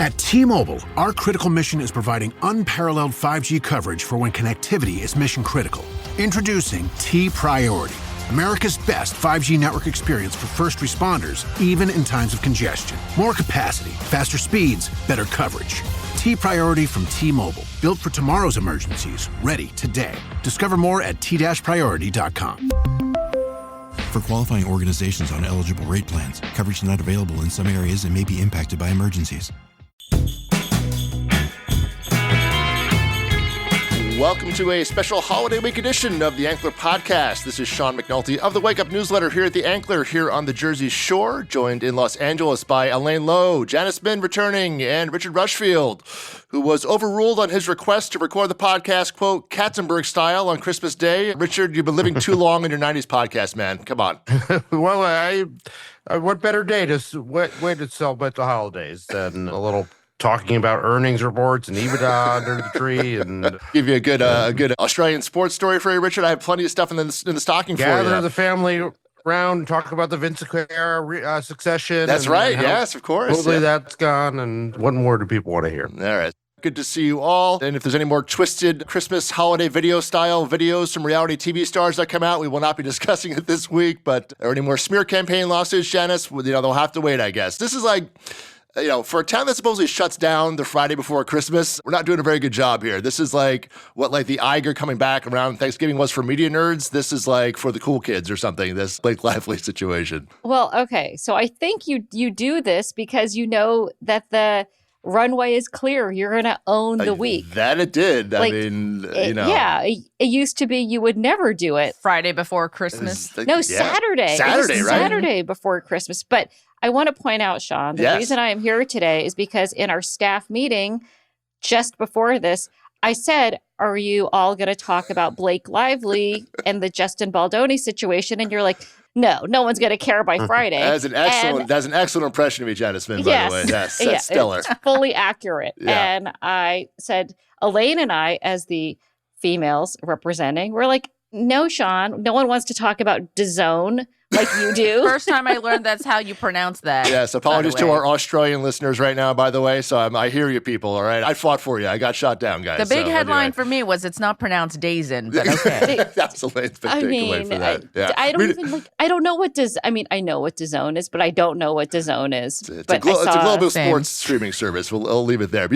At T-Mobile, our critical mission is providing unparalleled 5G coverage for when connectivity is mission critical. Introducing T-Priority, America's best 5G network experience for first responders, even in times of congestion. More capacity, faster speeds, better coverage. T-Priority from T-Mobile, built for tomorrow's emergencies, ready today. Discover more at t-priority.com. For qualifying organizations on eligible rate plans, coverage not available in some areas and may be impacted by emergencies. Welcome to a special holiday week edition of the Ankler Podcast. This is Sean McNulty of the Wake Up Newsletter here at the Ankler here on the Jersey Shore, joined in Los Angeles by Elaine Lowe, Janice Min returning, and Richard Rushfield, who was overruled on his request to record the podcast, quote, Katzenberg style on Christmas Day. Richard, you've been living too long in your 90s podcast, man. Come on. Well, what better day to way to celebrate the holidays than a little talking about earnings reports and EBITDA under the tree, and give you a good Australian sports story for you, Richard. I have plenty of stuff in the stocking for you. Gather the family around, talk about the Vince Sinclair succession. That's right. Yes, of course. Totally, that's gone. And what more do people want to hear? All right. Good to see you all. And if there's any more twisted Christmas holiday video style videos from reality TV stars that come out, we will not be discussing it this week. But or any more smear campaign lawsuits, Janice, they'll have to wait, I guess. This is like, for a town that supposedly shuts down the Friday before Christmas, we're not doing a very good job here. This is like what the Iger coming back around Thanksgiving was for media nerds. This is like for the cool kids or something, this Blake Lively situation. Well, okay. So I think you do this because you know that the runway is clear. You're going to own the week. That it did. Yeah, it used to be you would never do it. Friday before Christmas. Saturday. Saturday, right? Saturday before Christmas. But I want to point out, Sean, the reason I am here today is because in our staff meeting just before this, I said, are you all going to talk about Blake Lively and the Justin Baldoni situation? And you're like, no one's going to care by Friday. That's an excellent impression of me, Janice Min, by the way. Yes, that's stellar. It's fully accurate. Yeah. And I said, Elaine and I, as the females representing, we're like, no, Sean, no one wants to talk about DAZN like you do. First time I learned that's how you pronounce that. Yes, apologies to our Australian listeners right now, by the way. So I hear you people, all right? I fought for you. I got shot down, guys. The big headline for me was it's not pronounced DAZN, but okay. That's Elaine's big takeaway for that. I don't know what I know what DAZN is, but I don't know what DAZN is. It's a global sports streaming service. I'll leave it there.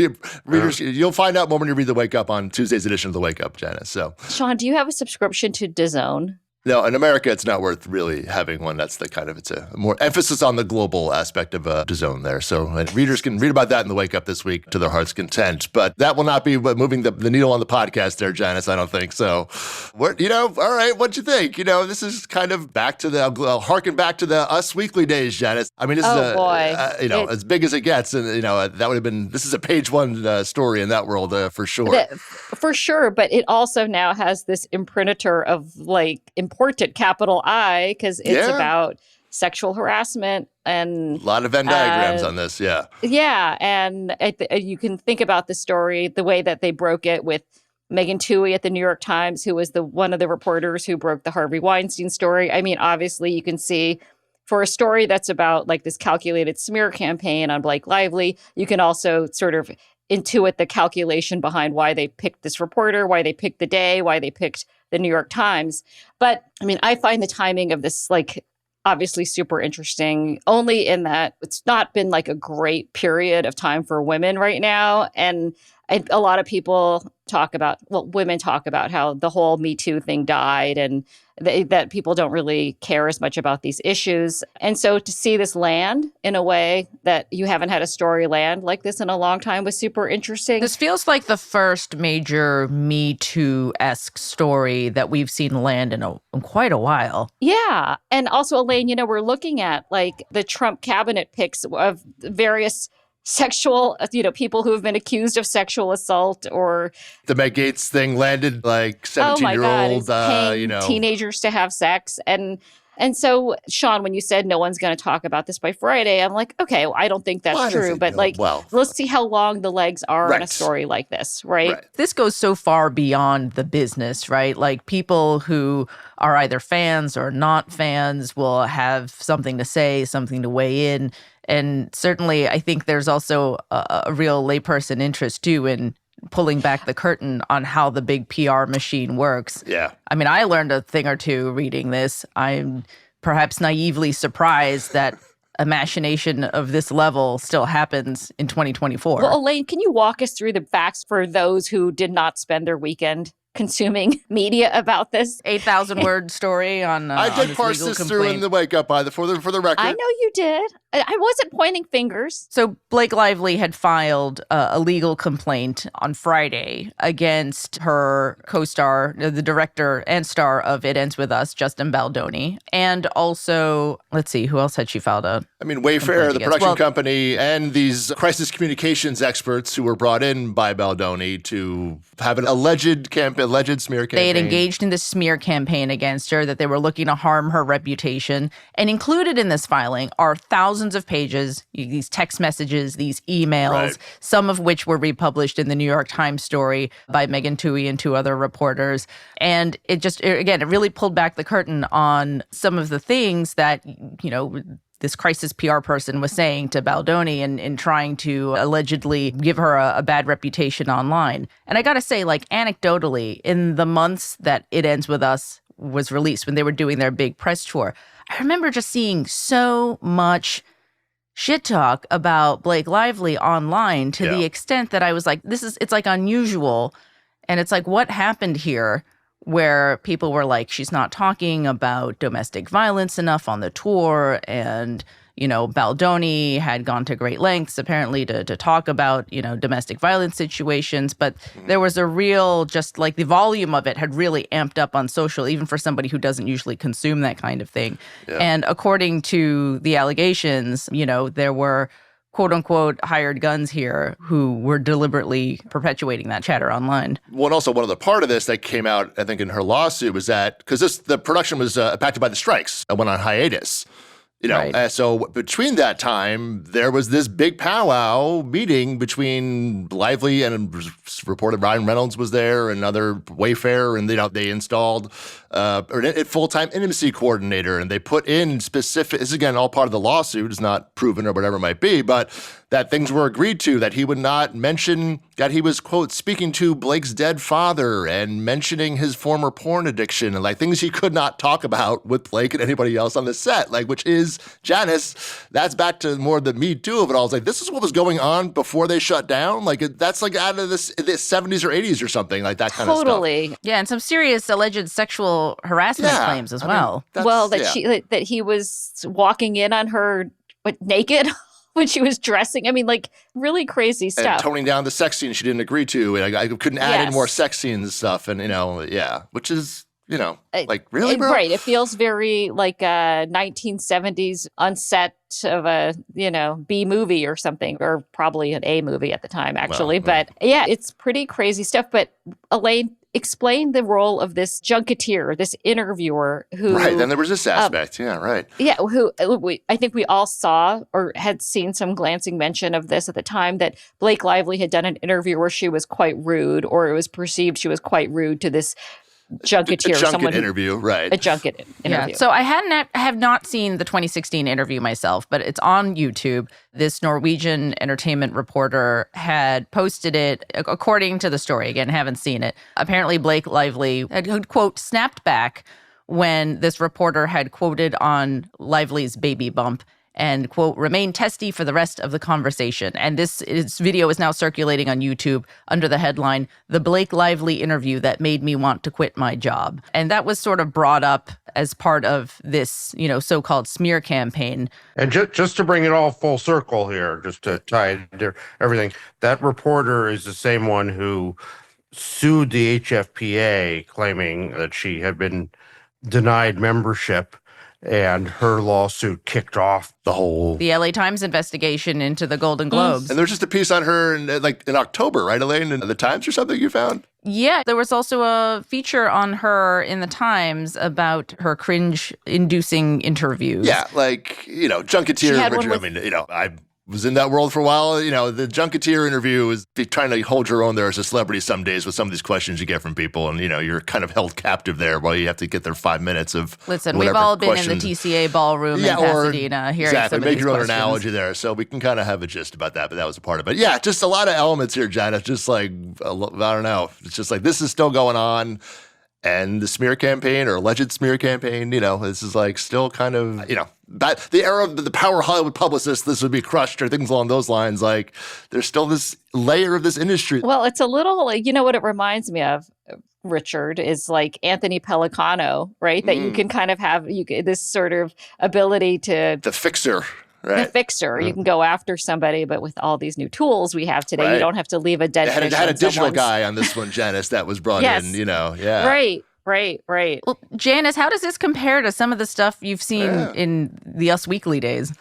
Readers, you'll find out more when you read the Wake Up on Tuesday's edition of the Wake Up, Janice. So, Sean, do you have a subscription to DAZN? No, in America, it's not worth really having one. That's it's a more emphasis on the global aspect of DAZN there. So readers can read about that in the Wake Up this week to their heart's content. But that will not be moving the needle on the podcast there, Janice, I don't think. So, all right, what'd you think? This is kind of harken back to the Us Weekly days, Janice. I mean, this is as big as it gets. And, that would have been, this is a page one story in that world for sure. For sure. But it also now has this imprimatur of important capital I, because it's about sexual harassment and a lot of Venn diagrams on this. Yeah. Yeah. And you can think about the story, the way that they broke it with Megan Twohey at the New York Times, who was one of the reporters who broke the Harvey Weinstein story. I mean, obviously you can see for a story that's about this calculated smear campaign on Blake Lively, you can also sort of intuit the calculation behind why they picked this reporter, why they picked the day, why they picked the New York Times. But I mean, I find the timing of this obviously super interesting, only in that it's not been a great period of time for women right now. And a lot of people women talk about how the whole Me Too thing died and that people don't really care as much about these issues. And so to see this land in a way that you haven't had a story land like this in a long time was super interesting. This feels like the first major Me Too-esque story that we've seen land in quite a while. Yeah. And also, Elaine, we're looking at the Trump cabinet picks of various sexual, people who have been accused of sexual assault, or the Meg Gaetz thing landed 17-year-old, paying teenagers to have sex. And And so, Sean, when you said no one's going to talk about this by Friday, I'm like, okay, well, I don't think that's Well, I don't true. think But no. like, Well, let's see how long the legs are on a Right. story like this, right? Right. This goes so far beyond the business, right? Like people who are either fans or not fans will have something to say, something to weigh in. And certainly, I think there's also a real layperson interest too in pulling back the curtain on how the big PR machine works. Yeah. I mean, I learned a thing or two reading this. I'm perhaps naively surprised that a machination of this level still happens in 2024. Well, Elaine, can you walk us through the facts for those who did not spend their weekend consuming media about this? 8,000 word story on I on did this parse legal this complaint. through in the wake up for the record. I know you did. I wasn't pointing fingers. So Blake Lively had filed a legal complaint on Friday against her co-star, the director and star of It Ends With Us, Justin Baldoni. And also, let's see, who else had she filed a I mean, complaint Wayfair, the against? production Well, company, and these crisis communications experts who were brought in by Baldoni to have an alleged smear campaign. They had engaged in this smear campaign against her, that they were looking to harm her reputation. And included in this filing are thousands of pages, these text messages, these emails, Right. some of which were republished in the New York Times story by Megan Twohey and two other reporters. And it really pulled back the curtain on some of the things that, this crisis PR person was saying to Baldoni and trying to allegedly give her a bad reputation online. And I got to say, like, anecdotally, in the months that It Ends With Us was released, when they were doing their big press tour, I remember just seeing so much shit talk about Blake Lively online to the extent that I was like, it's like unusual. And it's like, what happened here? Where people were like, she's not talking about domestic violence enough on the tour. And, Baldoni had gone to great lengths apparently to talk about, domestic violence situations. But there was a real, just like the volume of it had really amped up on social, even for somebody who doesn't usually consume that kind of thing. Yeah. And according to the allegations, there were quote unquote hired guns here who were deliberately perpetuating that chatter online. Well, and also one other part of this that came out, I think, in her lawsuit was that because the production was impacted by the strikes and went on hiatus. Right. So between that time, there was this big powwow meeting between Lively and reported Ryan Reynolds was there and other Wayfair, and they installed a full-time intimacy coordinator, and they put in specific. This is again all part of the lawsuit. It's not proven or whatever it might be, but that things were agreed to, that he would not mention that he was, quote, speaking to Blake's dead father and mentioning his former porn addiction and like things he could not talk about with Blake and anybody else on the set, like, which is Janice. That's back to more the Me Too of it all. It's like, this is what was going on before they shut down. Like, that's like out of the 70s or 80s or something, like that kind of stuff. Totally. Yeah, and some serious alleged sexual harassment Yeah, claims as I mean, well. that's- Well, yeah. that he was walking in on her naked when she was dressing. I mean, like, really crazy And stuff. toning down the sex scenes she didn't agree to. And I couldn't add in Yes. more sex scenes and stuff. And, which is, like, really, bro? Right. It feels very like a 1970s on set of a, B movie or something, or probably an A movie at the time, actually. Well, but yeah, it's pretty crazy stuff. But Elaine, explain the role of this junketeer, this interviewer who. Right. Then there was this aspect. Yeah, right. Yeah, I think we all saw or had seen some glancing mention of this at the time, that Blake Lively had done an interview where she was quite rude, or it was perceived she was quite rude to this junketeer. A junket someone who- interview, right. A junket interview. Yeah. So I have not seen the 2016 interview myself, but it's on YouTube. This Norwegian entertainment reporter had posted it according to the story. Again, haven't seen it. Apparently Blake Lively had, quote, snapped back when this reporter had quoted on Lively's baby bump and, quote, remain testy for the rest of the conversation. And this video is now circulating on YouTube under the headline, The Blake Lively Interview That Made Me Want to Quit My Job. And that was sort of brought up as part of this, so-called smear campaign. And just to bring it all full circle here, just to tie everything, that reporter is the same one who sued the HFPA, claiming that she had been denied membership and her lawsuit kicked off The whole. The LA Times investigation into the Golden Globes. And there's just a piece on her in October, right, Elaine, in the Times or something you found? Yeah, there was also a feature on her in the Times about her cringe-inducing interviews. Yeah, like, Junketeer. She had one I was in that world for a while. The Junketeer interview is trying to hold your own there as a celebrity some days with some of these questions you get from people. And, you're kind of held captive there while you have to get their 5 minutes of Listen, whatever we've all been questions. in the TCA ballroom in Pasadena hearing exactly, some of make these your own questions. analogy there. So we can kind of have a gist about that, but that was a part of it. Yeah, just a lot of elements here, Janet. Just like, I don't know. It's just like this is still going on. And the smear campaign or alleged smear campaign, this is like still kind of, that the era of the power Hollywood publicists, this would be crushed or things along those lines. Like there's still this layer of this industry. Well, it's a little like, what it reminds me of, Richard, is like Anthony Pellicano, right? That you can kind of have this sort of ability to The fixer, right? the fixer. You can go after somebody, but with all these new tools we have today, Right. you don't have to leave a dead They fish had a on digital someone's- guy on this one, Janice, that was brought Yes. in, yeah. Right. Well, Janice, how does this compare to some of the stuff you've seen in the Us Weekly days?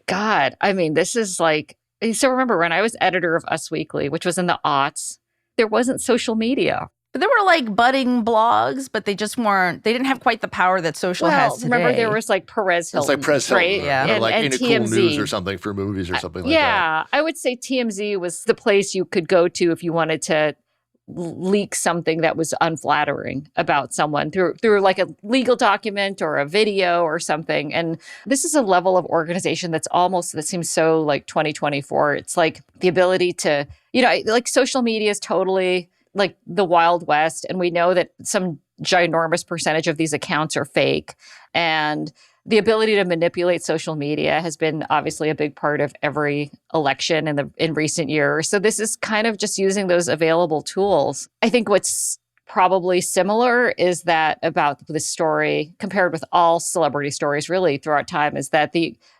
God, I mean, this is like, so remember when I was editor of Us Weekly, which was in the aughts, there wasn't social media. There were like budding blogs, but they just weren't, they didn't have quite the power that social has today. Remember there was like Perez Hilton. It's like Press Hilton, right? Yeah. or like and Ain't It Cool TMZ. News or something for movies or something like that. Yeah, I would say TMZ was the place you could go to if you wanted to leak something that was unflattering about someone through like a legal document or a video or something. And this is a level of organization that seems so like 2024. It's like the ability to, like social media is totally like the Wild West. And we know that some ginormous percentage of these accounts are fake. And the ability to manipulate social media has been obviously a big part of every election in recent years. So this is kind of just using those available tools. I think what's probably similar is that about this story compared with all celebrity stories really throughout time is that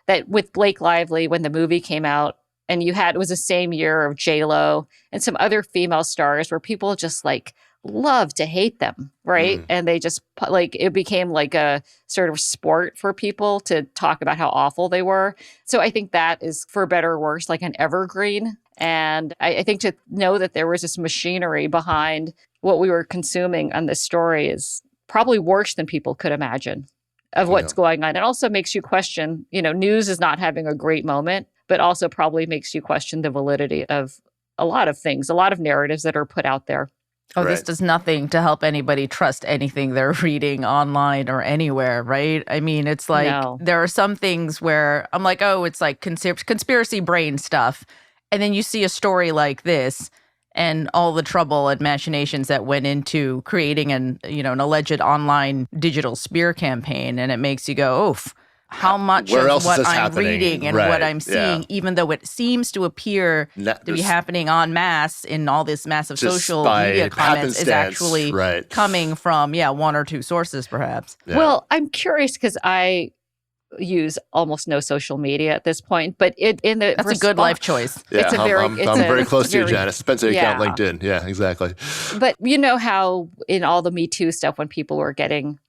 that with Blake Lively, when the movie came out, and it was the same year of J-Lo and some other female stars where people just like love to hate them, right? And they just like, it became like a sort of sport for people to talk about how awful they were. So I think that is, for better or worse, like an evergreen. And I think to know that there was this machinery behind what we were consuming on this story is probably worse than people could imagine of what's going on. It also makes you question, news is not having a great moment, but also probably makes you question the validity of a lot of things, a lot of narratives that are put out there. Oh, this Right. does nothing to help anybody trust anything they're reading online or anywhere, right? I mean, it's like No. there are some things where I'm like, oh, it's like conspiracy brain stuff. And then you see a story like this and all the trouble and machinations that went into creating an alleged online digital smear campaign. And it makes you go, oof. How much Where else of is what this I'm happening? reading and Right, what I'm yeah. seeing, even though it seems to appear No, to be there's- happening en masse in all this massive Just social by media comments, is happenstance, actually right. coming from one or two sources, perhaps. Yeah. Well, I'm curious because I use almost no social media at this point, but That's a good life choice. Yeah, it's a I'm- very- I'm, it's I'm a very close to you, very- Janice. Spencer account, Yeah. LinkedIn. Yeah, exactly. But you know how in all the Me Too stuff, when people were getting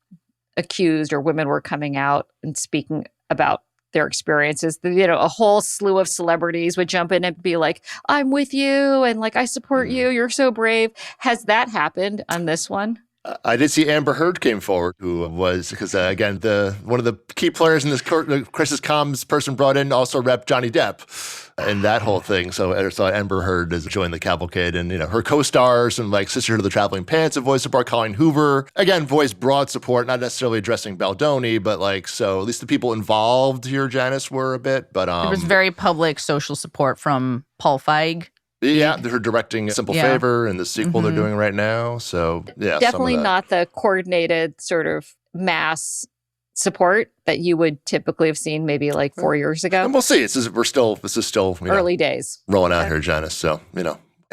accused or women were coming out and speaking about their experiences, a whole slew of celebrities would jump in and be like, I'm with you and like, I support you. You're so brave. Has that happened on this one? I did see Amber Heard came forward, who was, because again, one of the key players in this crisis comms person brought in also rep Johnny Depp and that whole thing. So I saw Amber Heard has joined the cavalcade, and her co-stars and like Sisterhood of the Traveling Pants have voiced support. Colleen Hoover again voiced broad support, not necessarily addressing Baldoni, but like, so at least the people involved here, Janice, were a bit. But There was very public social support from Paul Feig. yeah, they're directing Simple Yeah. Favor and the sequel they're doing right now. So yeah, Definitely some of that. not the coordinated sort of mass support that you would typically have seen maybe like 4 years ago. And we'll see. This is still Early days. rolling out here, Janice. So,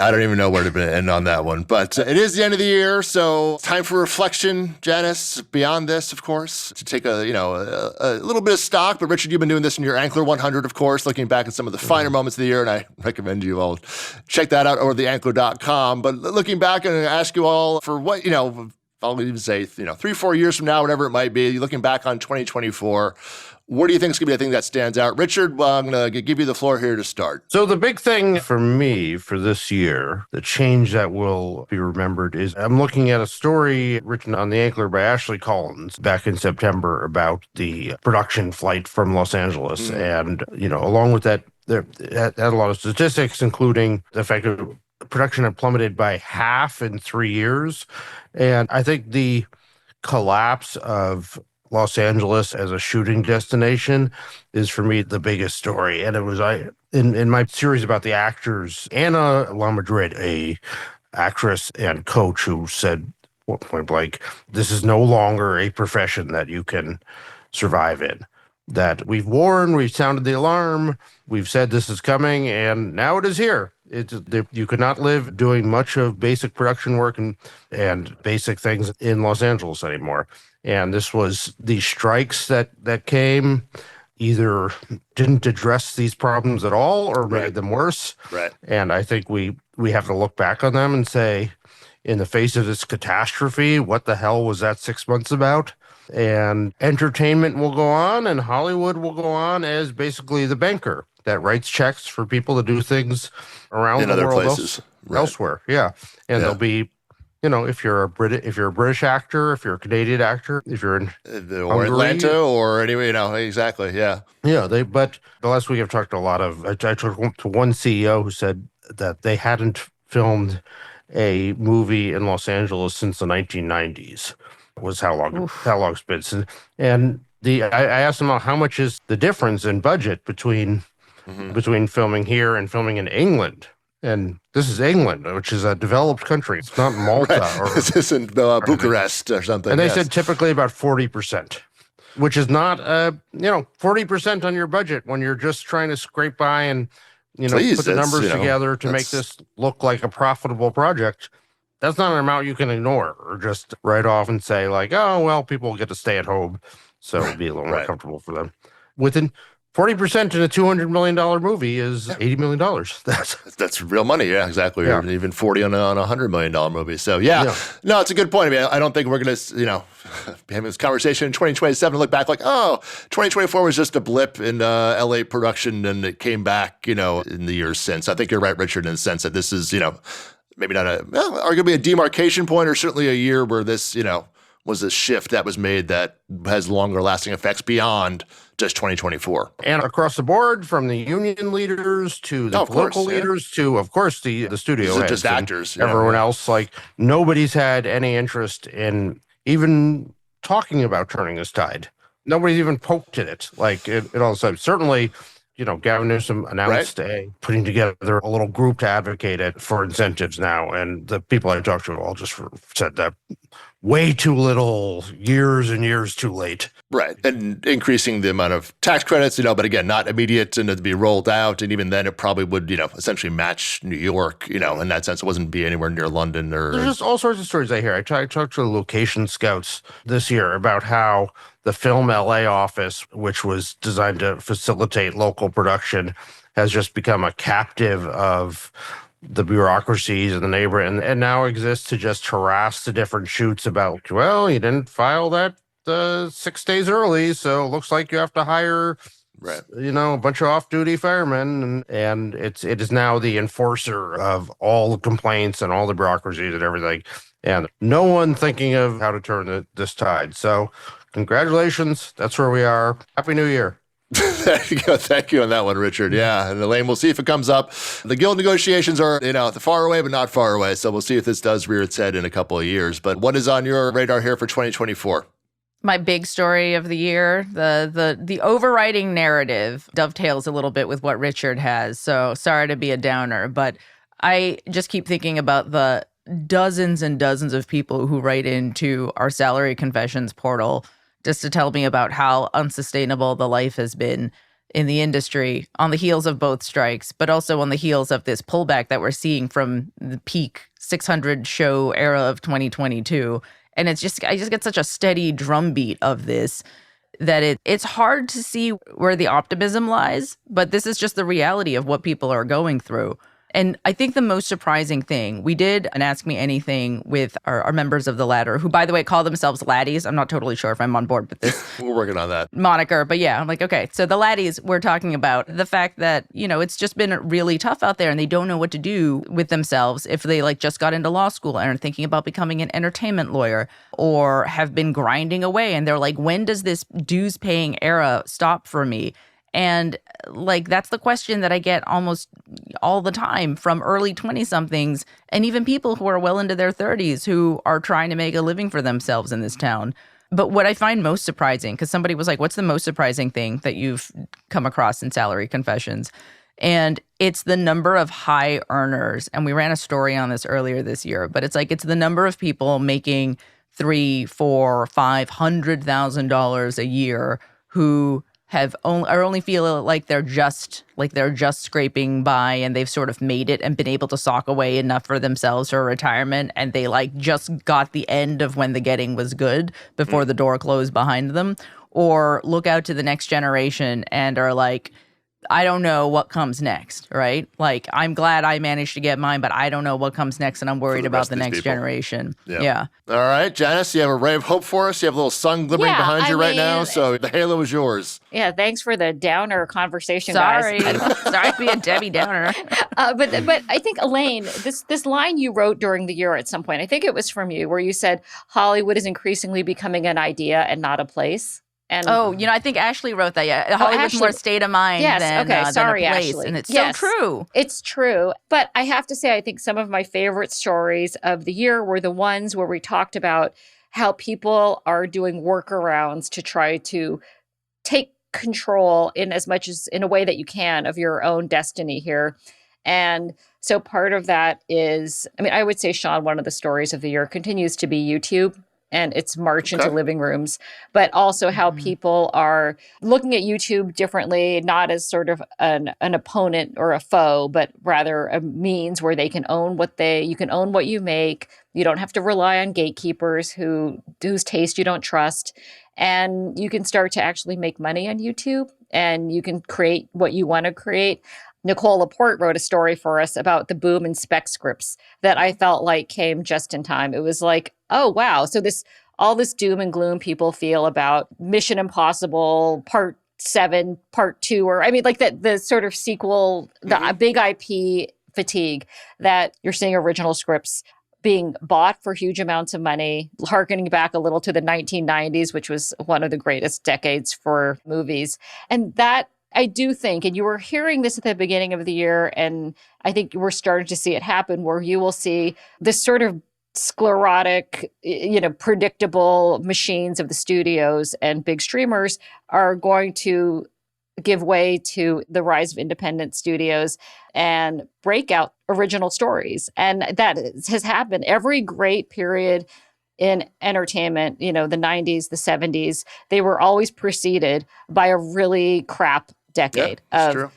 I don't even know where to end on that one. But it is the end of the year, so time for reflection, Janice. Beyond this, of course, to take a little bit of stock. But Richard, you've been doing this in your Ankler 100, of course, looking back at some of the finer moments of the year, and I recommend you all check that out over at theankler.com. But looking back and ask you all for what, I'll even say, 3-4 years from now, whatever it might be, looking back on 2024, what do you think is going to be the thing that stands out? Richard, well, I'm going to give you the floor here to start. So the big thing for me for this year, the change that will be remembered is I'm looking at a story written on The Ankler by Ashley Collins back in September about the production flight from Los Angeles. And, along with that, there had a lot of statistics, including the fact that production had plummeted by half in 3 years. And I think the collapse of Los Angeles as a shooting destination is, for me, the biggest story. And it was in my series about the actors, Anna Lamadrid, a actress and coach, who said point blank, this is no longer a profession that you can survive in. That we've warned, we've sounded the alarm, we've said this is coming, and now it is here. You could not live doing much of basic production work and basic things in Los Angeles anymore. And this was the strikes that came either didn't address these problems at all or made them worse. Right. And I think we have to look back on them and say, in the face of this catastrophe, what the hell was that 6 months about? And entertainment will go on, and Hollywood will go on as basically the banker that writes checks for people to do things around in the other world places, elsewhere. Yeah. And there'll be, if you're a British actor, if you're a Canadian actor, if you're in or Hungary, Atlanta, or anyway, exactly. Yeah. Yeah. But the last week I've talked to a lot of, I talked to one CEO who said that they hadn't filmed a movie in Los Angeles since the 1990s. Was how long it's been since. And I asked him how much is the difference in budget between filming here and filming in England. And this is England, which is a developed country. It's not Malta. Right. Or this isn't Bucharest or something. And they said typically about 40%, which is not 40% on your budget when you're just trying to scrape by and put the numbers together to make this look like a profitable project. That's not an amount you can ignore or just write off and say, like, oh, well, people will get to stay at home, so it'll be a little more comfortable for them. Within 40% in a $200 million movie is $80 million. That's real money. Yeah, exactly. Yeah. Or even 40 on a $100 million movie. So, no, it's a good point. I mean, I don't think we're going to, have this conversation in 2027 and look back like, 2024 was just a blip in LA production and it came back, in the years since. I think you're right, Richard, in the sense that this is, maybe not arguably a demarcation point, or certainly a year where this, was a shift that was made that has longer lasting effects beyond just 2024. And across the board, from the union leaders to the political leaders to, of course, the studio heads, just actors. Everyone else, like, nobody's had any interest in even talking about turning this tide. Nobody's even poked at it. Like, it all of a sudden, certainly, Gavin Newsom announced putting together a little group to advocate for incentives now. And the people I talked to all just said that way too little, years and years too late. Right. And increasing the amount of tax credits, but again, not immediate and to be rolled out. And even then it probably would, essentially match New York, in that sense. It wasn't be anywhere near London or. There's just all sorts of stories I hear. I talked to the location scouts this year about how the Film LA office, which was designed to facilitate local production, has just become a captive of the bureaucracies of the neighborhood and now exists to just harass the different shoots about, well, you didn't file that 6 days early, so it looks like you have to hire a bunch of off-duty firemen, and it is now the enforcer of all the complaints and all the bureaucracies and everything, and no one thinking of how to turn this tide. So congratulations, that's where we are. Happy New Year. There you go. Thank you on that one, Richard. Yeah. And Elaine, we'll see if it comes up. The guild negotiations are, far away, but not far away. So we'll see if this does rear its head in a couple of years. But what is on your radar here for 2024? My big story of the year, the overriding narrative dovetails a little bit with what Richard has. So sorry to be a downer, but I just keep thinking about the dozens and dozens of people who write into our salary confessions portal just to tell me about how unsustainable the life has been in the industry on the heels of both strikes, but also on the heels of this pullback that we're seeing from the peak 600 show era of 2022. And I just get such a steady drumbeat of this that it's hard to see where the optimism lies, but this is just the reality of what people are going through. And I think the most surprising thing, we did an Ask Me Anything with our members of the ladder, who, by the way, call themselves laddies. I'm not totally sure if I'm on board with this We're working on that. moniker, but yeah, I'm like, okay. So the laddies, we're talking about the fact that, it's just been really tough out there and they don't know what to do with themselves if they just got into law school and are thinking about becoming an entertainment lawyer or have been grinding away. And they're like, when does this dues paying era stop for me? And that's the question that I get almost all the time from early 20-somethings and even people who are well into their 30s who are trying to make a living for themselves in this town. But what I find most surprising, because somebody was like, what's the most surprising thing that you've come across in Salary Confessions? And it's the number of high earners. And we ran a story on this earlier this year, but it's the number of people making $300,000, $400,000, $500,000 a year who only feel like they're just scraping by and they've sort of made it and been able to sock away enough for themselves for retirement, and they just got the end of when the getting was good before the door closed behind them, or look out to the next generation and are like, I don't know what comes next, right? I'm glad I managed to get mine, but I don't know what comes next, and I'm worried about the next generation. Yeah. All right, Janice, you have a ray of hope for us? You have a little sun glimmering behind you right now, so the halo is yours. Yeah, thanks for the downer conversation, Sorry. guys. Sorry to be a Debbie Downer. But I think, Elaine, this line you wrote during the year at some point, I think it was from you, where you said Hollywood is increasingly becoming an idea and not a place. And I think Ashley wrote that. Yeah, Hollywood's more state of mind than, than a place, Ashley. and it's so true. It's true, but I have to say, I think some of my favorite stories of the year were the ones where we talked about how people are doing workarounds to try to take control in a way that you can of your own destiny here. And so part of that is, I would say, Sean, one of the stories of the year continues to be YouTube and its march into living rooms, but also how people are looking at YouTube differently, not as sort of an opponent or a foe, but rather a means where they can own you can own what you make. You don't have to rely on gatekeepers whose taste you don't trust. And you can start to actually make money on YouTube, and you can create what you want to create. Nicole Laporte wrote a story for us about the boom in spec scripts that I felt like came just in time. It was like, oh, wow. So all this doom and gloom people feel about Mission Impossible Part 7, Part 2, or the sort of sequel, the big IP fatigue that you're seeing original scripts being bought for huge amounts of money, harkening back a little to the 1990s, which was one of the greatest decades for movies. And that, I do think, and you were hearing this at the beginning of the year, and I think we're starting to see it happen, where you will see this sort of sclerotic, predictable machines of the studios and big streamers are going to give way to the rise of independent studios and breakout original stories. And that has happened. Every great period in entertainment, the 90s, the 70s, they were always preceded by a really crap decade of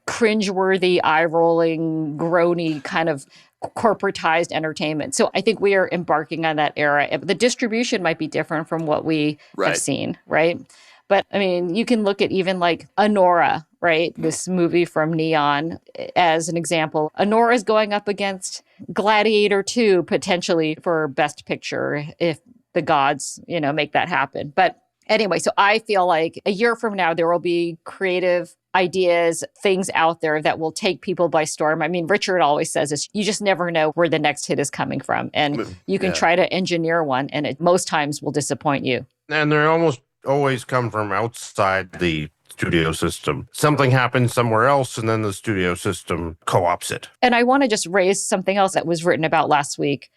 cringeworthy, eye-rolling, groany kind of corporatized entertainment. So I think we are embarking on that era. The distribution might be different from what we have seen, right? But you can look at even Anora, right? This movie from Neon as an example. Anora is going up against Gladiator 2 potentially for Best Picture if the gods, make that happen. But anyway, so I feel like a year from now, there will be creative ideas, things out there that will take people by storm. Richard always says this, you just never know where the next hit is coming from. And you can try to engineer one, and it most times will disappoint you. And they almost always come from outside the studio system. Something happens somewhere else, and then the studio system co-ops it. And I want to just raise something else that was written about last week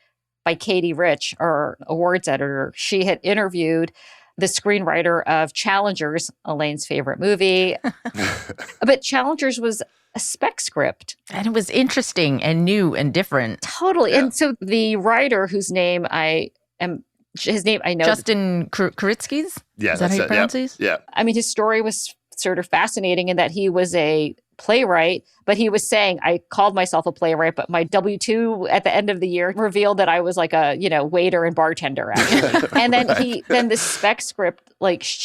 by Katie Rich, our awards editor. She had interviewed the screenwriter of Challengers, Elaine's favorite movie. But Challengers was a spec script. And it was interesting and new and different. Totally. Yeah. And so the writer, whose name I know. Justin Kuritzkis? Yeah, is that how you pronounce it? Yeah. His story was sort of fascinating in that he was a playwright, but he was saying, I called myself a playwright, but my W-2 at the end of the year revealed that I was like a, waiter and bartender. And then then the spec script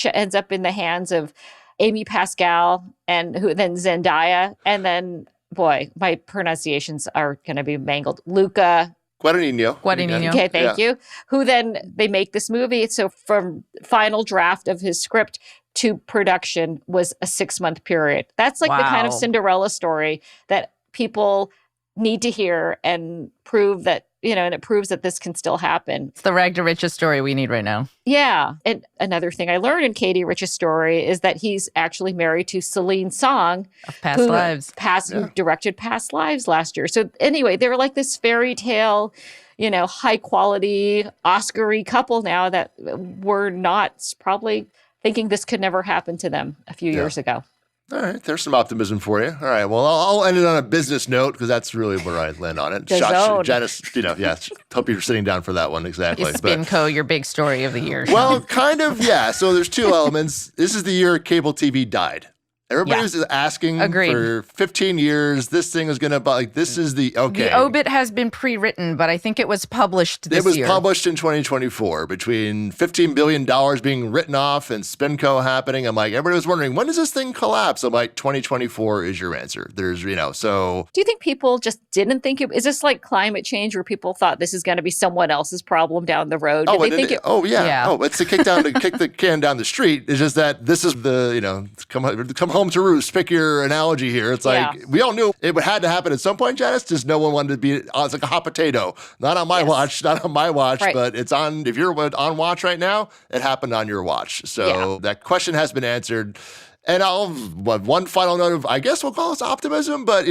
ends up in the hands of Amy Pascal and then Zendaya, and then boy, my pronunciations are going to be mangled. Luca Guadagnino. Okay, thank you. Who then they make this movie. So from final draft of his script to production was a 6-month period. That's like the kind of Wow. Cinderella story that people need to hear and prove that, and it proves that this can still happen. It's the rag to riches story we need right now. Yeah. And another thing I learned in Katie Rich's story is that he's actually married to Celine Song, Of past lives. who directed Past Lives last year. So anyway, they were like this fairy tale, high quality Oscar-y couple now that were not probably thinking this could never happen to them a few years ago. All right, there's some optimism for you. All right, well, I'll end it on a business note because that's really where I land on it. DAZN. Janice, hope you're sitting down for that one, exactly. Is Spinco your big story of the year? Well, kind of, yeah. So there's two elements. This is the year cable TV died. Everybody was asking Agreed. for 15 years. This thing is going to this is the The obit has been pre-written, but I think it was published this year. It was published in 2024 between $15 billion being written off and Spinco happening. I'm like, everybody was wondering, when does this thing collapse? I'm like, 2024 is your answer. There's, so. Do you think people just didn't think is this like climate change where people thought this is going to be someone else's problem down the road? Did they think Yeah. Oh, it's to kick the can down the street. It's just that this is the, come home to roost. Pick your analogy here. It's like we all knew it had to happen at some point, Janice. Just no one wanted to be. It's like a hot potato. Not on my watch. Not on my watch. Right. But it's on. If you're on watch right now, it happened on your watch. So that question has been answered. And one final note of, I guess we'll call this optimism, but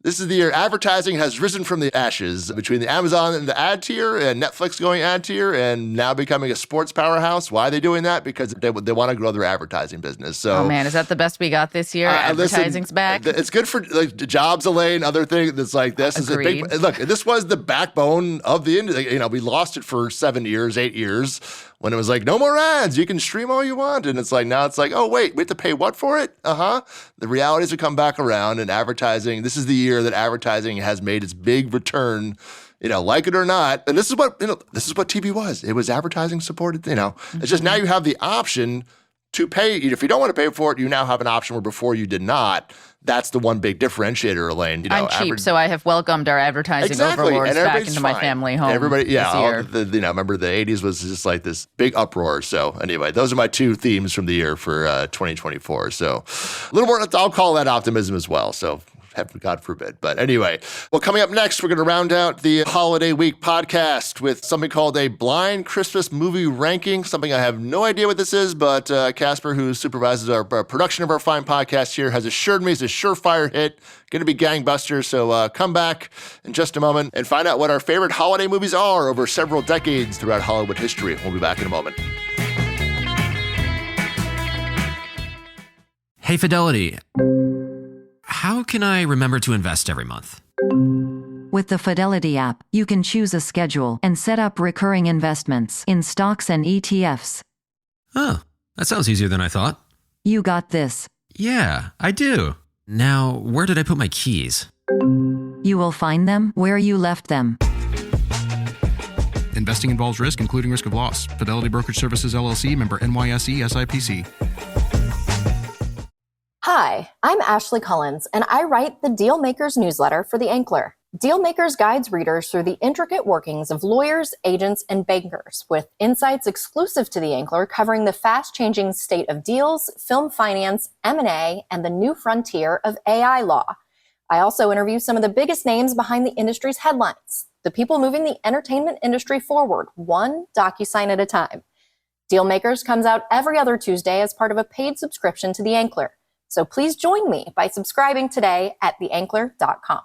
this is the year advertising has risen from the ashes between the Amazon and the ad tier and Netflix going ad tier and now becoming a sports powerhouse. Why are they doing that? Because they want to grow their advertising business. So, oh man, is that the best we got this year? Advertising's back. It's good for jobs, Elaine, other things. It's like this is a big look. This was the backbone of the industry. We lost it for 7 years, 8 years. When it was like, no more ads, you can stream all you want. And it's like, now it's like, oh, wait, we have to pay what for it? The realities have come back around and advertising. This is the year that advertising has made its big return, like it or not. And this is what TV was. It was advertising supported, It's just now you have the option to pay. If you don't want to pay for it, you now have an option where before you did not. That's the one big differentiator, Elaine. I'm cheap, so I have welcomed our advertising overlords back into my family home. Everybody, this year. Remember the 80s was just like this big uproar. So anyway, those are my two themes from the year for 2024. So a little more, I'll call that optimism as well. So God forbid. But anyway, well, coming up next, we're going to round out the Holiday Week podcast with something called a blind Christmas movie ranking, something I have no idea what this is, but Casper, who supervises our production of our fine podcast here, has assured me it's a surefire hit, going to be gangbusters. So come back in just a moment and find out what our favorite holiday movies are over several decades throughout Hollywood history. We'll be back in a moment. Hey, Fidelity. How can I remember to invest every month? With the Fidelity app, you can choose a schedule and set up recurring investments in stocks and ETFs. Oh, that sounds easier than I thought. You got this. Yeah, I do. Now, where did I put my keys? You will find them where you left them. Investing involves risk, including risk of loss. Fidelity Brokerage Services, LLC, member NYSE, SIPC. Hi, I'm Ashley Collins, and I write the Dealmakers newsletter for The Ankler. Dealmakers guides readers through the intricate workings of lawyers, agents, and bankers, with insights exclusive to The Ankler covering the fast-changing state of deals, film finance, M&A, and the new frontier of AI law. I also interview some of the biggest names behind the industry's headlines, the people moving the entertainment industry forward, one DocuSign at a time. Dealmakers comes out every other Tuesday as part of a paid subscription to The Ankler. So please join me by subscribing today at theankler.com.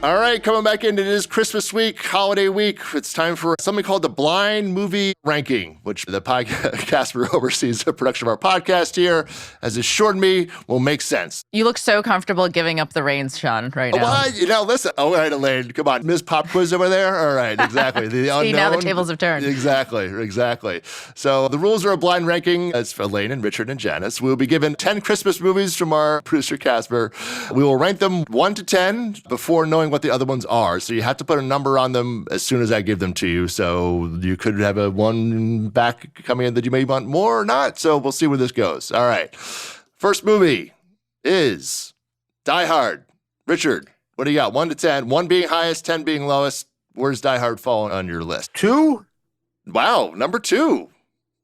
All right, coming back in, it is Christmas week, holiday week. It's time for something called the Blind Movie Ranking, which the podcast Casper oversees the production of our podcast here, has assured me will make sense. You look so comfortable giving up the reins, Sean, right now. Well, listen. All right, Elaine, come on. Ms. Pop Quiz over there? All right, exactly. The unknown. See, now the tables have turned. Exactly. So the rules are a blind ranking. It's for Elaine and Richard and Janice. We'll be given 10 Christmas movies from our producer, Casper. We will rank them 1 to 10 before knowing what the other ones are. So you have to put a number on them as soon as I give them to you. So you could have a one back coming in that you may want more or not. So we'll see where this goes. All right. First movie is Die Hard. Richard, what do you got? 1 to 10. 1 being highest, 10 being lowest. Where's Die Hard fall on your list? 2? Wow, number 2.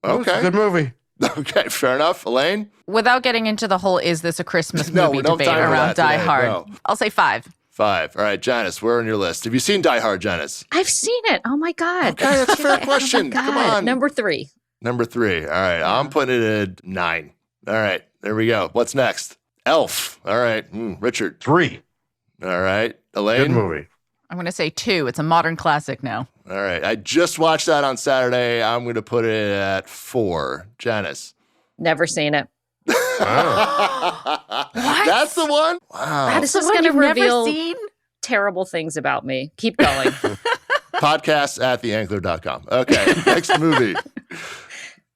Oh, it's a Okay. good movie. Okay, fair enough. Elaine? Without getting into the whole is this a Christmas No, movie we don't have debate time for around that Die today, Hard, no. I'll say 5. 5. All right, Janice, where on your list? Have you seen Die Hard, Janice? I've seen it. Oh my God. Okay, that's a fair question. Oh my Come God. on. Number 3. Number 3. All right, I'm putting it at 9. All right, there we go. What's next? Elf. All right, Richard. 3. All right, Good Elaine. movie. I'm going to say 2. It's a modern classic now. All right, I just watched that on Saturday. I'm going to put it at 4. Janice. Never seen it. That's the one? Wow. This is Someone going to you've never reveal seen? terrible things about me. Keep going. Podcasts at theankler.com. Okay, next movie.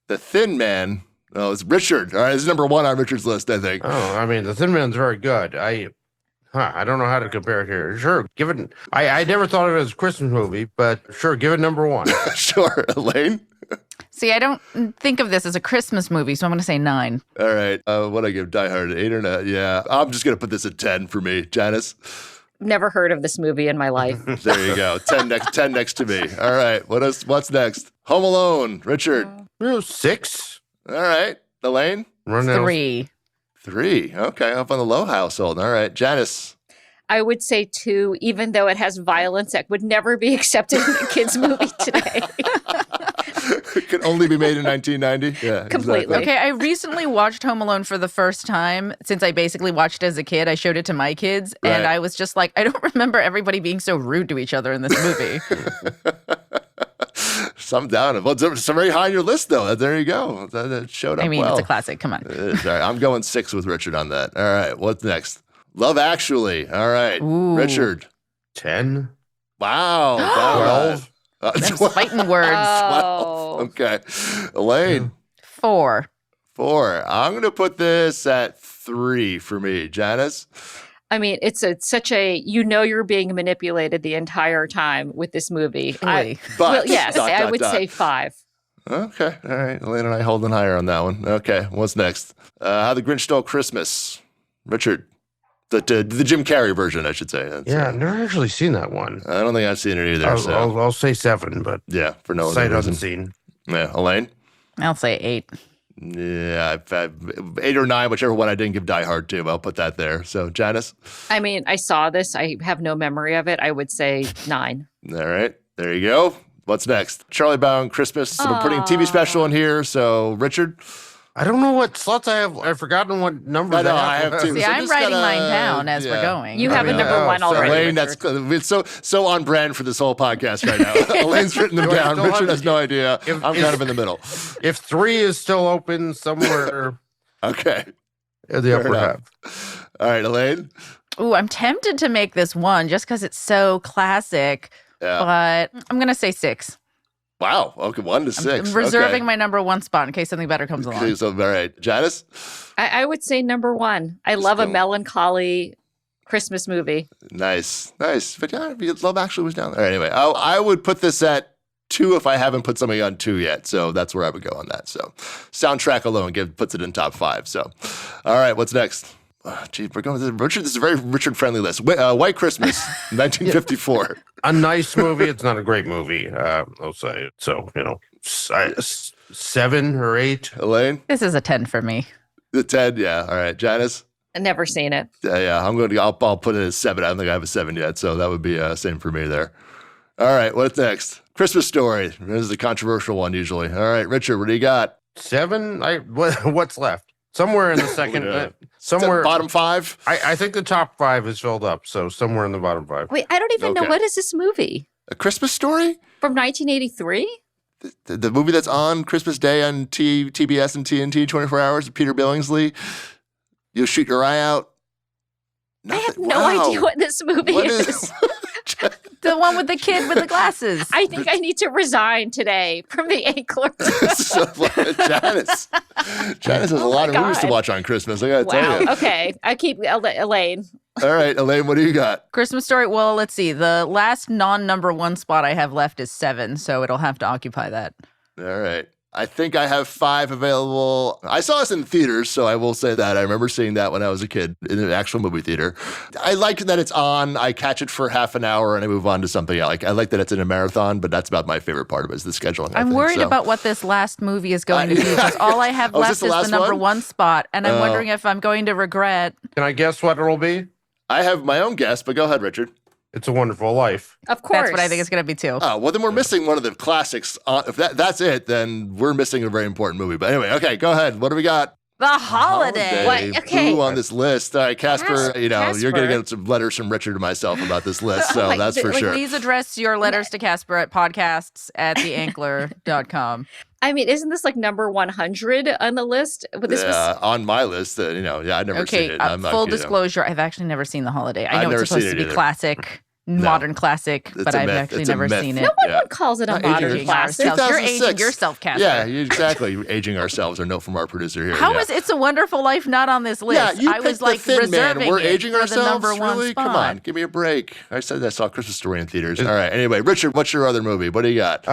The Thin Man. Oh, it's Richard. All right, this is number 1 on Richard's list, I think. Oh, I mean, The Thin Man's very good. I don't know how to compare it here. Sure, give it. I never thought of it as a Christmas movie, but sure, give it number 1. Sure, Elaine. See, I don't think of this as a Christmas movie, so I'm going to say 9. All right, what I give Die Hard, 8 or 9? Yeah, I'm just going to put this at 10 for me. Janice? Never heard of this movie in my life. There you go. 10 next to me. All right, what's next? Home Alone. Richard. 6. All right, Elaine? 3. 3. Okay, up on the low household. All right, Janice. I would say 2, even though it has violence that would never be accepted in a kid's movie today. It can only be made in 1990. Yeah, Completely. exactly. Okay, I recently watched Home Alone for the first time. Since I basically watched it as a kid, I showed it to my kids, and Right. I was just like, I don't remember everybody being so rude to each other in this movie. Some down. Well, it's very high on your list, though. There you go. That showed up I mean, well. it's a classic. Come on. It is. All right, I'm going 6 with Richard on that. All right, what's next? Love Actually. All right, Ooh. Richard. 10. Wow. 12. Them fighting words. Oh. Okay. Elaine. 4. 4. I'm going to put this at 3 for me. Janice? I mean, it's such a, you're being manipulated the entire time with this movie. Really? But, Yes, dot, I dot, would dot. say 5. Okay. All right. Elaine and I holding higher on that one. Okay. What's next? How the Grinch Stole Christmas. Richard. The Jim Carrey version, I should say. Yeah, I've never actually seen that one. I don't think I've seen it either. I'll say 7, but yeah, for no sight other reason. unseen. Yeah. Elaine? I'll say 8. Yeah, I've 8 or 9, whichever one I didn't give Die Hard to. I'll put that there. So, Janice? I mean, I saw this. I have no memory of it. I would say 9. All right. There you go. What's next? Charlie Brown Christmas. We're putting a TV special in here. So, Richard? I don't know what slots I have. I've forgotten what numbers I know, I have too. See, So I'm just writing gotta- mine down as we're yeah. going. You have a number 1 already. Elaine, Richard. it's so on brand for this whole podcast right now. Elaine's written them Do I down. still Richard have- has no idea. If- I'm if- kind of in the middle. If 3 is still open somewhere Okay. in the Fair upper enough. half. All right, Elaine. Ooh, I'm tempted to make this 1 just because it's so classic, Yeah. but I'm going to say 6. Wow. Okay, 1 to 6. I'm reserving okay. my number 1 spot in case something better comes along. Okay, so, all right. Janice? I would say number 1. I love a go. melancholy Christmas movie. Nice. But yeah, Love Actually was down there. All right, anyway, I would put this at 2 if I haven't put something on 2 yet. So that's where I would go on that. So soundtrack alone puts it in top 5. So, all right, what's next? Gee, we're going with Richard. This is a very Richard-friendly list. White Christmas, 1954. A nice movie. It's not a great movie. I'll say. So, 7 or 8. Elaine? This is a 10 for me. The 10, yeah. All right, Janice? I've never seen it. Yeah, I'll put it as 7. I don't think I have a 7 yet, so that would be same for me there. All right, what's next? Christmas Story. This is a controversial one usually. All right, Richard, what do you got? 7. What's left? Somewhere in the second. Yeah. Somewhere Bottom 5? I think the top 5 is filled up. So somewhere in the bottom 5. Wait, I don't even know, Okay. what is this movie? A Christmas Story? From 1983? The movie that's on Christmas Day on TBS and TNT 24 hours, Peter Billingsley. You'll shoot your eye out. I have Nothing- no wow. idea what this movie What is. is The one with the kid with the glasses. I think I need to resign today from the Ankler. Janice has a lot of movies to God. watch on Christmas. I gotta tell Wow. you. Okay. I keep Elaine. All right, Elaine, what do you got? Christmas Story. Well, let's see. The last non-number one spot I have left is 7, so it'll have to occupy that. All right. I think I have 5 available. I saw this in theaters, so I will say that. I remember seeing that when I was a kid in an actual movie theater. I like that it's on. I catch it for half an hour and I move on to something else. I like that it's in a marathon, but that's about my favorite part of it is the scheduling. I'm worried about what this last movie is going to be because all I have left is the number one spot, and I'm wondering if I'm going to regret. Can I guess what it'll be? I have my own guess, but go ahead, Richard. It's a Wonderful Life. Of course. That's what I think it's going to be too. Oh, well, then we're missing one of the classics. If that's it, then we're missing a very important movie. But anyway, okay, go ahead. What do we got? The Holiday. What? Okay. Who on this list? All right, Casper, you're going to get some letters from Richard and myself about this list, so that's for sure. Please address your letters to Casper at podcasts@theankler.com. I mean, isn't this like number 100 on the list? But this was on my list. I've never seen it. Full disclosure, I've actually never seen The Holiday. I know it's supposed to be classic. Modern classic, but I've actually never seen it. No one calls it a modern classic. You're aging yourself, Casper. Yeah, exactly. Aging ourselves, or note from our producer here. How is It's a Wonderful Life not on this list? Yeah, I was like reserving We're aging it for ourselves? the number one really? spot. Come on, give me a break. I said I saw Christmas Story in theaters. All right. Anyway, Richard, what's your other movie? What do you got?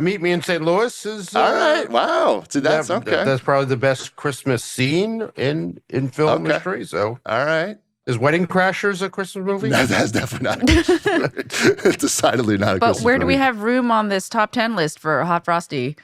Meet Me in St. Louis is. All right. Wow. So that's okay. That's probably the best Christmas scene in film history. So. All right. Is Wedding Crashers a Christmas movie? No, that's definitely not a Christmas movie. It's decidedly not a Christmas movie. But where do we have room on this top 10 list for Hot Frosty?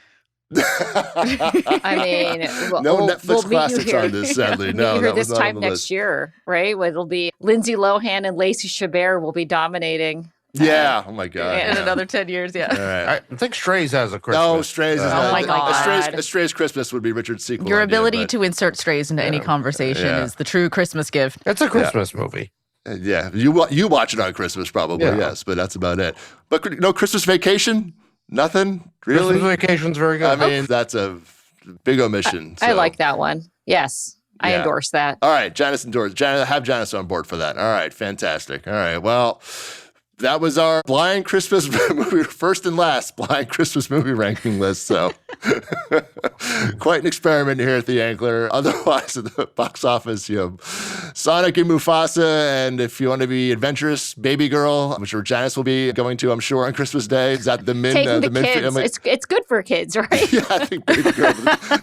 I mean, no Netflix classics on this, sadly. No, that was this time next year, right? It'll be Lindsay Lohan and Lacey Chabert will be dominating. Yeah. Oh my God. In another 10 years, yeah. All right. I think Strays has a Christmas. No, Strays is not. Oh my God. A Stray's Christmas would be Richard's sequel. Your ability to insert Strays into any conversation is the true Christmas gift. It's a Christmas movie. Yeah. You watch it on Christmas probably, yes, but that's about it. But no Christmas Vacation? Nothing? Really? Christmas Vacation's very good. I mean, that's a big omission. I like that one. Yes. I endorse that. All right. Janice endorses. Have Janice on board for that. All right. Fantastic. All right. Well, that was our blind Christmas movie, first and last blind Christmas movie ranking list. So quite an experiment here at the Ankler. Otherwise, at the box office, you have Sonic and Mufasa. And if you want to be adventurous, Baby Girl, which Janice will be going to, I'm sure, on Christmas Day. Is that the Min? Taking the kids. Family? It's good for kids, right? Yeah, I think Baby Girl,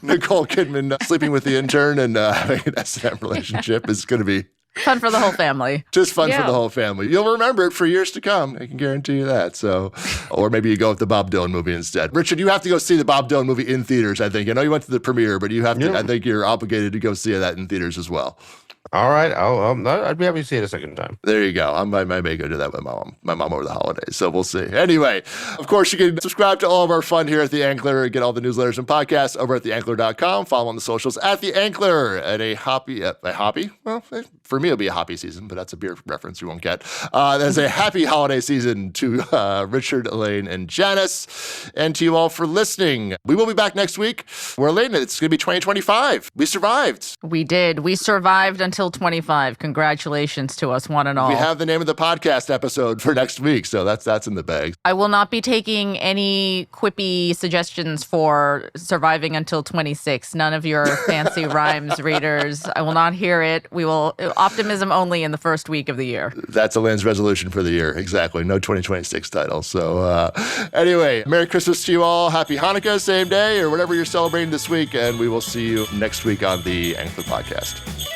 Nicole Kidman sleeping with the intern and having an S&M relationship is going to be fun for the whole family. Just fun for the whole family. You'll remember it for years to come. I can guarantee you that. So, or maybe you go with the Bob Dylan movie instead. Richard, you have to go see the Bob Dylan movie in theaters, I think. I know you went to the premiere, but you have to. I think you're obligated to go see that in theaters as well. All right. I'd be happy to see it a second time. There you go. I may go do that with my mom over the holidays. So we'll see. Anyway, of course, you can subscribe to all of our fun here at The Ankler and get all the newsletters and podcasts over at theankler.com. Follow on the socials at The Ankler at a hoppy. Well, for me, it'll be a hoppy season, but that's a beer reference you won't get. There's a happy holiday season to Richard, Elaine, and Janice, and to you all for listening. We will be back next week. We're Elaine. It's going to be 2025. We survived. We did. We survived until 25. Congratulations to us, one and all. We have the name of the podcast episode for next week, so that's in the bag. I will not be taking any quippy suggestions for surviving until 26. None of your fancy rhymes, readers. I will not hear it. We will optimism only in the first week of the year. That's Elaine's resolution for the year. Exactly. No 2026 title. So anyway, Merry Christmas to you all. Happy Hanukkah, same day, or whatever you're celebrating this week. And we will see you next week on the Ankler Podcast.